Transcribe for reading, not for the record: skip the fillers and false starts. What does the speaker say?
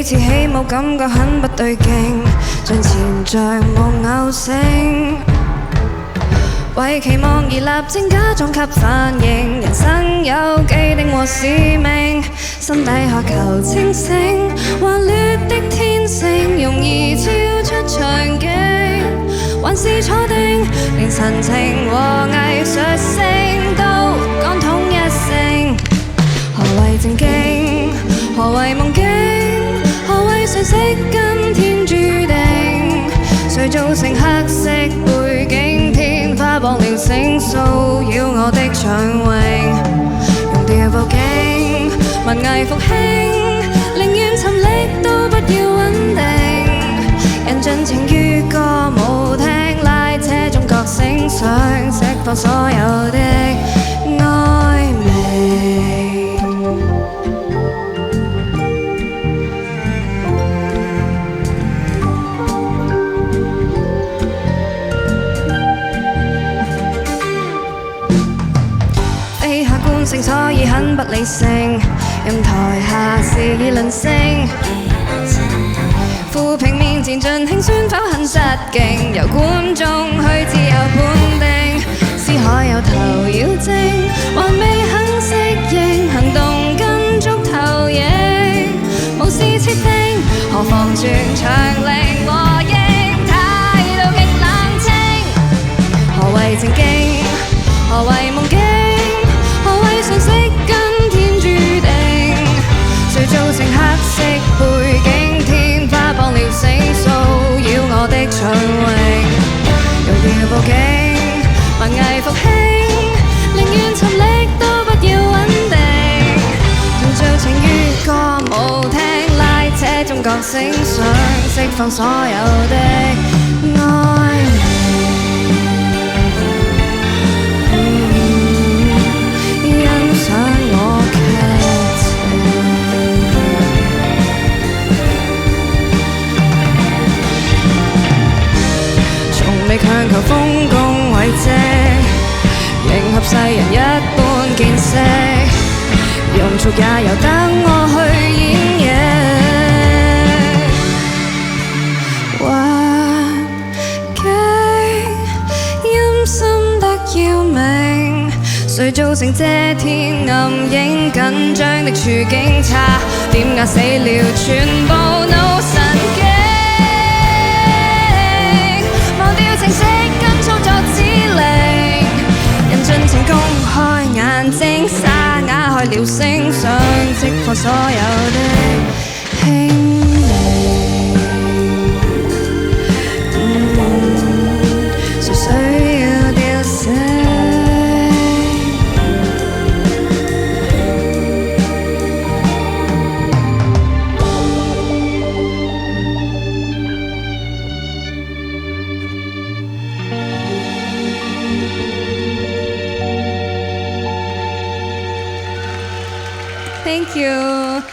次起舞感覺很不對勁，像前像木偶聲。為期望而立正假裝給反應，人生有既定和使命，心底渴求清醒，幻劣的天性容易超出場景，還是坐定，連神情和藝術性都講統一性。何謂正經？何謂夢境？何謂常識跟天注定？誰造成黑色背景？天花綁了繩騷擾我的暢泳，用掉報警，文藝復興，寧願沉溺都不要穩定。人盡情於歌舞廳拉扯中覺醒，想釋放所有的愛味。非客觀性，所以很不理性，任台下肆意論聲。負評面前盡興宣否很失敬，由觀眾去自由判定。思海有頭妖精，還未肯適應，行動跟足投影，無視設定，何妨全場零和應，態度極冷清。何謂正經？何謂夢境？何謂常識跟天注定？誰造成黑色背景？天花綁了繩騷擾我的暢泳，用掉報警，文藝復興，寧願沉溺都不要穩定。用做情於歌舞廳拉扯中覺醒，想釋放所有的愛味。未強求豐功偉績，迎合世人一般見識，庸俗也由得我去演繹。滑稽陰森得要命，誰造成這天暗影？緊張的處境差點壓死了全部腦神經。程式跟操作指令，人盡情公開眼睛，沙啞開了聲，想釋放所有的輕微。誰需要掉色？Thank you.